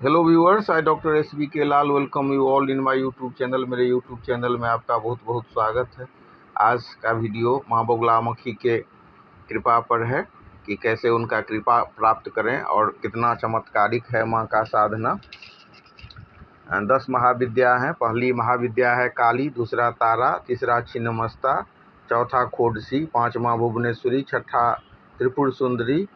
Hello viewers, I doctor SBK Lal welcome you all in my YouTube channel. मेरे YouTube channel में आपका बहुत बहुत स्वागत है। आज का वीडियो माँ बगुलामुखी के कृपा पर है कि कैसे उनका कृपा प्राप्त करें और कितना चमत्कारिक है माँ का साधना। 10 महाविद्या हैं। पहली महाविद्या है काली, दूसरा तारा, तीसरा छिन्नमस्ता, चौथा खोडसी, पाँचवा भुवनेश्वरी, छठा त्रिपुर सुंदरी,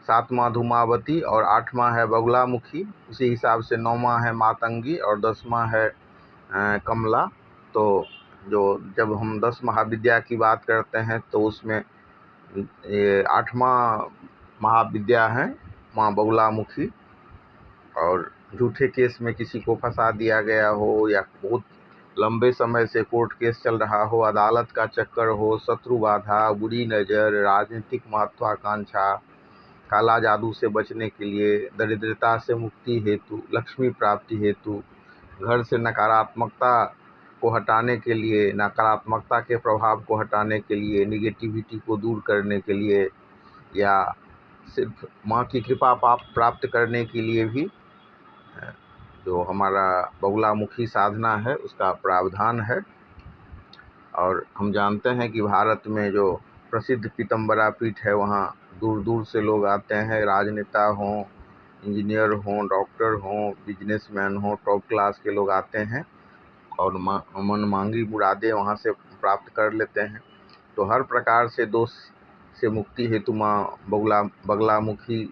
सातवां धूमावती और आठवां है बगुलामुखी। उसी हिसाब से नौवां है मातंगी और 10वां है कमला। तो जब हम 10 महाविद्या की बात करते हैं तो उसमें ये 8वां महाविद्या है माँ बगुलामुखी। और झूठे केस में किसी को फंसा दिया गया हो या बहुत लंबे समय से कोर्ट केस चल रहा हो, अदालत का चक्कर हो, शत्रु बाधा, बुरी नज़र, राजनीतिक महत्वाकांक्षा, काला जादू से बचने के लिए, दरिद्रता से मुक्ति हेतु, लक्ष्मी प्राप्ति हेतु, घर से नकारात्मकता को हटाने के लिए, नकारात्मकता के प्रभाव को हटाने के लिए, निगेटिविटी को दूर करने के लिए, या सिर्फ माँ की कृपा प्राप्त करने के लिए भी जो हमारा बगुलामुखी साधना है उसका प्रावधान है। और हम जानते हैं कि भारत में जो प्रसिद्ध पीतम्बरा पीठ है वहाँ दूर दूर से लोग आते हैं। राजनेता हों, इंजीनियर हों, डॉक्टर हों, बिजनेसमैन हों, टॉप क्लास के लोग आते हैं और मन मांगी मुरादे वहाँ से प्राप्त कर लेते हैं। तो हर प्रकार से दोष से मुक्ति हेतु माँ बगलामुखी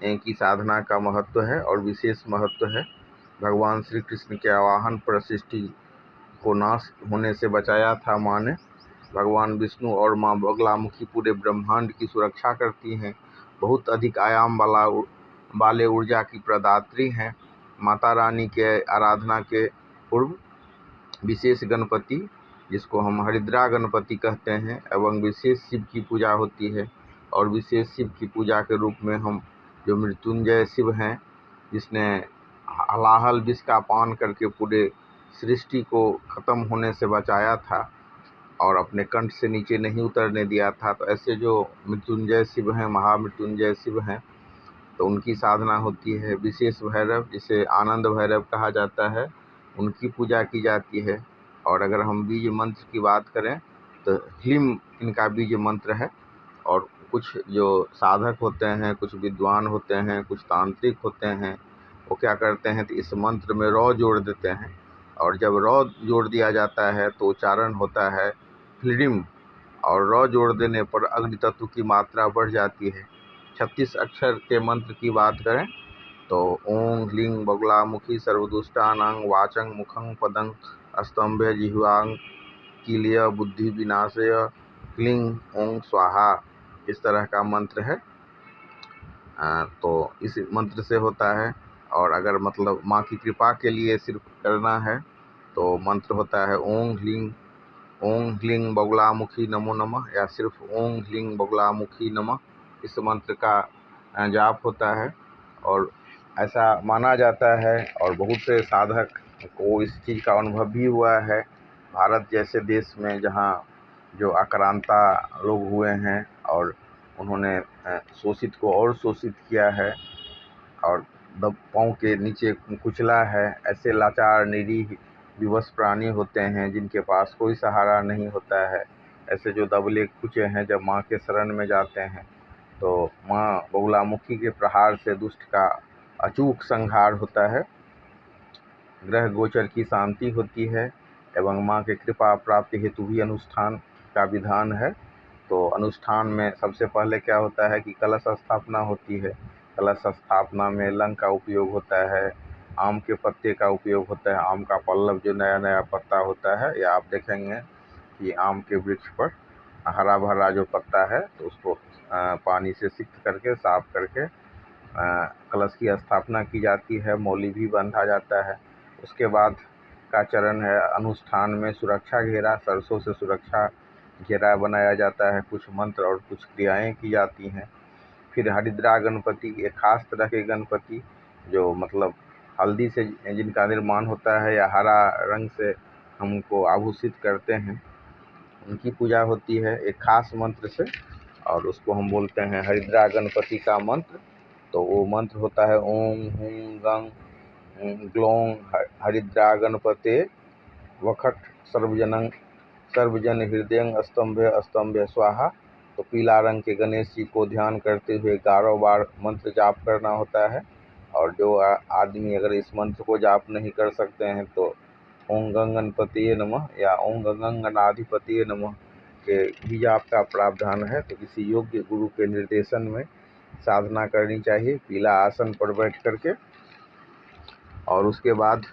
की साधना का महत्व है और विशेष महत्व है। भगवान श्री कृष्ण के आवाहन पर सृष्टि को नाश होने से बचाया था माँ ने। भगवान विष्णु और माँ बगलामुखी पूरे ब्रह्मांड की सुरक्षा करती हैं। बहुत अधिक आयाम वाले ऊर्जा की प्रदात्री हैं। माता रानी के आराधना के पूर्व विशेष गणपति, जिसको हम हरिद्रा गणपति कहते हैं, एवं विशेष शिव की पूजा होती है। और विशेष शिव की पूजा के रूप में हम जो मृत्युंजय शिव हैं, जिसने हलाहल विष का पान करके पूरे सृष्टि को ख़त्म होने से बचाया था और अपने कंठ से नीचे नहीं उतरने दिया था, तो ऐसे जो मृत्युंजय शिव हैं, महामृत्युंजय शिव हैं, तो उनकी साधना होती है। विशेष भैरव, जिसे आनंद भैरव कहा जाता है, उनकी पूजा की जाती है। और अगर हम बीज मंत्र की बात करें तो ह्लीम इनका बीज मंत्र है। और कुछ जो साधक होते हैं, कुछ विद्वान होते हैं, कुछ तांत्रिक होते हैं, वो क्या करते हैं तो इस मंत्र में रौ जोड़ देते हैं। और जब रौ जोड़ दिया जाता है तो उच्चारण होता है ह्लीम, और रौ जोड़ देने पर अग्नि तत्व की मात्रा बढ़ जाती है। 36 अक्षर के मंत्र की बात करें तो ओं ह्लीं बगुलामुखी सर्वदुष्टानां वाचं मुखं पदं स्तंभे जिह्वां कीलय बुद्धि विनाशय क्लीं ओं स्वाहा, इस तरह का मंत्र है। तो इस मंत्र से होता है। और अगर मतलब माँ की कृपा के लिए सिर्फ करना है तो मंत्र होता है ओं ह्लीं बगुलामुखी नमो नमः, या सिर्फ ओं ह्लीं बगुलामुखी नमः, इस मंत्र का जाप होता है। और ऐसा माना जाता है और बहुत से साधक को इस चीज़ का अनुभव भी हुआ है। भारत जैसे देश में जहाँ जो आक्रांता लोग हुए हैं और उन्होंने शोषित को और शोषित किया है और पाँव के नीचे कुचला है, ऐसे लाचार निरीह विवश प्राणी होते हैं जिनके पास कोई सहारा नहीं होता है। ऐसे जो दबले कुचे हैं, जब माँ के शरण में जाते हैं तो माँ बगुलामुखी के प्रहार से दुष्ट का अचूक संहार होता है, ग्रह गोचर की शांति होती है एवं माँ के कृपा प्राप्ति हेतु भी अनुष्ठान का विधान है। तो अनुष्ठान में सबसे पहले क्या होता है कि कलश स्थापना होती है। कलश स्थापना में लंग का उपयोग होता है, आम के पत्ते का उपयोग होता है। आम का पल्लव जो नया नया पत्ता होता है, या आप देखेंगे कि आम के वृक्ष पर हरा भरा जो पत्ता है तो उसको पानी से सिक्त करके साफ करके कलश की स्थापना की जाती है। मौली भी बांधा जाता है। उसके बाद का चरण है अनुष्ठान में सुरक्षा घेरा। सरसों से सुरक्षा घेरा बनाया जाता है, कुछ मंत्र और कुछ क्रियाएं की जाती हैं। फिर हरिद्रा गणपति, एक खास तरह के गणपति जो मतलब हल्दी से जिनका निर्माण होता है या हरा रंग से हमको आभूषित करते हैं, उनकी पूजा होती है एक खास मंत्र से, और उसको हम बोलते हैं हरिद्रा गणपति का मंत्र। तो वो मंत्र होता है ओम हुम गंग ग्लों हरिद्रा गणपते वखट सर्वजन हृदय स्तंभे स्तंभे स्वाहा। तो पीला रंग के गणेश जी को ध्यान करते हुए 11 बार मंत्र जाप करना होता है। और जो आदमी अगर इस मंत्र को जाप नहीं कर सकते हैं तो ओम गंगणपतिये नमः या ओम गंगनाधिपतिये नमः के भी जाप का प्रावधान है। तो किसी योग्य गुरु के निर्देशन में साधना करनी चाहिए पीला आसन पर बैठ करके। और उसके बाद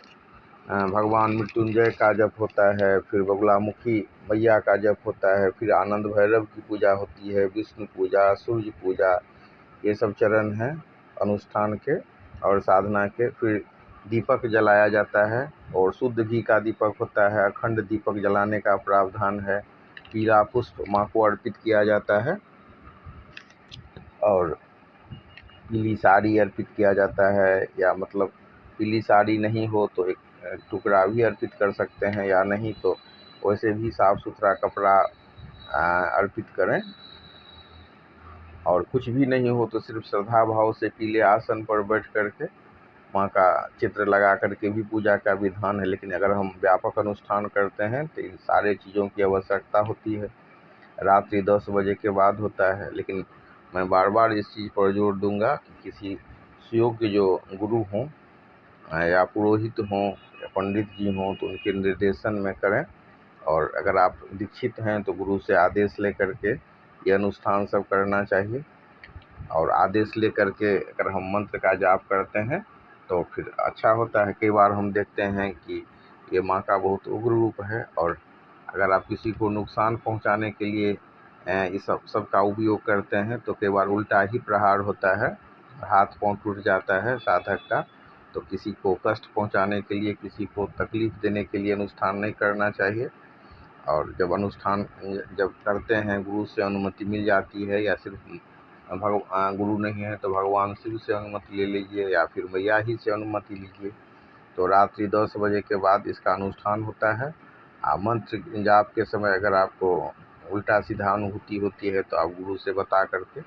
भगवान मृत्युंजय का जप होता है, फिर बगुलामुखी मैया का जप होता है, फिर आनंद भैरव की पूजा होती है, विष्णु पूजा, सूर्य पूजा, ये सब चरण हैं अनुष्ठान के और साधना के। फिर दीपक जलाया जाता है और शुद्ध घी का दीपक होता है। अखंड दीपक जलाने का प्रावधान है। पीला पुष्प माँ को अर्पित किया जाता है और पीली साड़ी अर्पित किया जाता है, या मतलब पीली साड़ी नहीं हो तो एक टुकड़ा भी अर्पित कर सकते हैं, या नहीं तो वैसे भी साफ़ सुथरा कपड़ा अर्पित करें। और कुछ भी नहीं हो तो सिर्फ श्रद्धा भाव से पीले आसन पर बैठ करके माँ का चित्र लगा करके भी पूजा का विधान है। लेकिन अगर हम व्यापक अनुष्ठान करते हैं तो इन सारे चीज़ों की आवश्यकता होती है। रात्रि 10 बजे के बाद होता है। लेकिन मैं बार बार इस चीज़ पर जोर दूंगा कि किसी सुयोग्य जो गुरु हों या पुरोहित हों या पंडित जी हों तो उनके निर्देशन में करें। और अगर आप दीक्षित हैं तो गुरु से आदेश लेकर के ये अनुष्ठान सब करना चाहिए। और आदेश लेकर के अगर हम मंत्र का जाप करते हैं तो फिर अच्छा होता है। कई बार हम देखते हैं कि ये माँ का बहुत उग्र रूप है, और अगर आप किसी को नुकसान पहुंचाने के लिए इस सब का उपयोग करते हैं तो कई बार उल्टा ही प्रहार होता है, हाथ पांव टूट जाता है साधक का। तो किसी को कष्ट पहुंचाने के लिए, किसी को तकलीफ देने के लिए अनुष्ठान नहीं करना चाहिए। और जब अनुष्ठान जब करते हैं गुरु से अनुमति मिल जाती है, या सिर्फ गुरु नहीं है तो भगवान शिव से अनुमति ले लीजिए या फिर मैया ही से अनुमति लीजिए। तो रात्रि 10 बजे के बाद इसका अनुष्ठान होता है। मंत्र जाप के समय अगर आपको उल्टा सीधा अनुभूति होती है तो आप गुरु से बता करके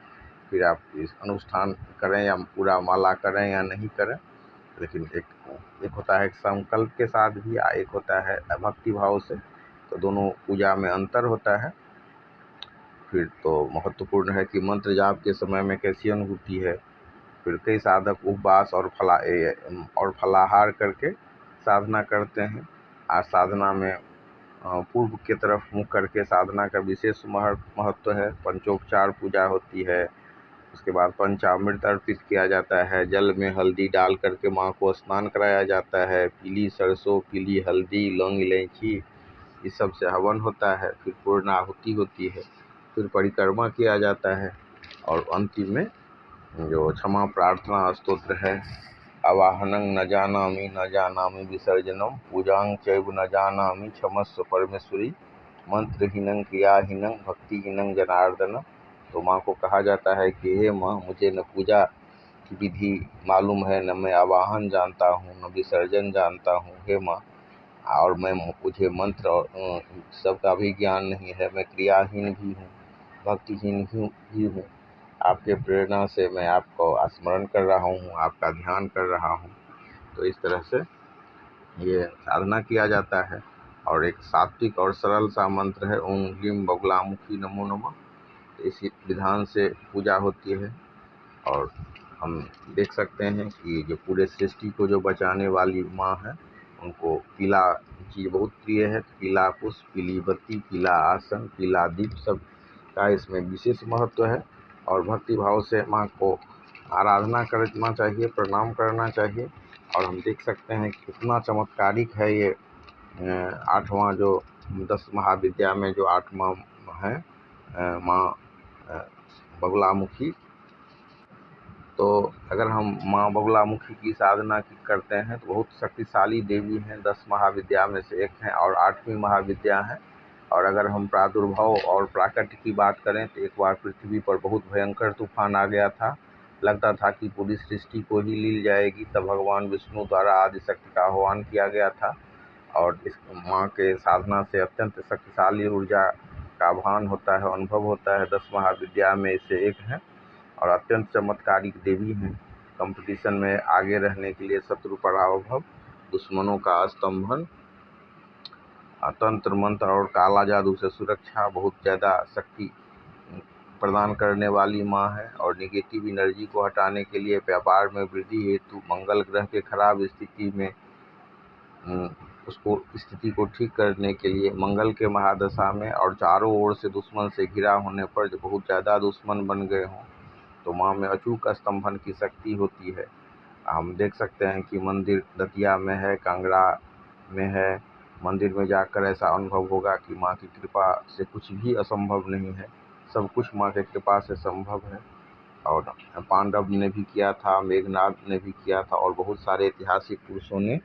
फिर आप इस अनुष्ठान करें, या पूरा माला करें या नहीं करें। लेकिन एक होता है संकल्प के साथ भी, एक होता है भक्ति भाव से। तो दोनों पूजा में अंतर होता है। फिर तो महत्वपूर्ण है कि मंत्र जाप के समय में कैसी अनुभूति है। फिर कई साधक उपवास और फलाहार करके साधना करते हैं। आज साधना में पूर्व की तरफ मुख करके साधना का विशेष महत्व है। पंचोपचार पूजा होती है, उसके बाद पंचामृत अर्पित किया जाता है, जल में हल्दी डाल करके माँ को स्नान कराया जाता है, पीली सरसों, पीली हल्दी, लौंग, इलायची, इस सब से हवन होता है। फिर पूर्ण आहुति होती है, फिर परिक्रमा किया जाता है, और अंतिम में जो क्षमा प्रार्थना स्तोत्र है, आवाहनं न जानामि विसर्जनम पूजां चैव न जानामि क्षमस्व परमेश्वरी मंत्रहीनं क्रियाहीनं भक्तिहीनं जनार्दन। तो माँ को कहा जाता है कि हे माँ, मुझे न पूजा की विधि मालूम है, न मैं आवाहन जानता हूँ, न विसर्जन जानता हूँ हे माँ। और मुझे मंत्र और सबका भी ज्ञान नहीं है। मैं क्रियाहीन भी हूँ, भक्तिहीन भी हूँ। आपके प्रेरणा से मैं आपको स्मरण कर रहा हूँ, आपका ध्यान कर रहा हूँ। तो इस तरह से ये साधना किया जाता है। और एक सात्विक और सरल सा मंत्र है ओम ह्रीं बगुलामुखी नमो नमः। इसी विधान से पूजा होती है। और हम देख सकते हैं कि जो पूरे सृष्टि को जो बचाने वाली माँ है, उनको पीला चीज़ बहुत प्रिय है। पीला पुष्प, पीली बत्ती, पीला आसन, पीला दीप, सब का इसमें विशेष महत्व है। और भक्ति भाव से माँ को आराधना करना चाहिए, प्रणाम करना चाहिए। और हम देख सकते हैं कि कितना चमत्कारिक है ये 8वां जो 10 महाविद्या में जो 8वां है माँ बगुलामुखी। तो अगर हम माँ बगुलामुखी की साधना करते हैं तो बहुत शक्तिशाली देवी हैं, 10 महाविद्या में से एक हैं और 8वीं महाविद्या है। और अगर हम प्रादुर्भाव और प्राकट्य की बात करें तो एक बार पृथ्वी पर बहुत भयंकर तूफान आ गया था। लगता था कि पूरी सृष्टि को ही लील जाएगी। तब भगवान विष्णु द्वारा आदिशक्ति का आह्वान किया गया था। और इस माँ के साधना से अत्यंत शक्तिशाली ऊर्जा का भान होता है, अनुभव होता है। 10 महाविद्या में से एक है और अत्यंत चमत्कारिक देवी हैं। कंपटीशन में आगे रहने के लिए शत्रु पराभव, दुश्मनों का स्तंभन, तंत्र मंत्र और काला जादू से सुरक्षा, बहुत ज़्यादा शक्ति प्रदान करने वाली माँ है। और निगेटिव एनर्जी को हटाने के लिए, व्यापार में वृद्धि हेतु, मंगल ग्रह के खराब स्थिति में उसको स्थिति को ठीक करने के लिए, मंगल के महादशा में और चारों ओर से दुश्मन से घिरा होने पर, जब बहुत ज़्यादा दुश्मन बन गए हों तो माँ में अचूक स्तंभन की शक्ति होती है। हम देख सकते हैं कि मंदिर दतिया में है, कांगड़ा में है। मंदिर में जाकर ऐसा अनुभव होगा कि माँ की कृपा से कुछ भी असंभव नहीं है, सब कुछ माँ की कृपा से संभव है। और पांडव ने भी किया था, मेघनाद ने भी किया था और बहुत सारे ऐतिहासिक पुरुषों ने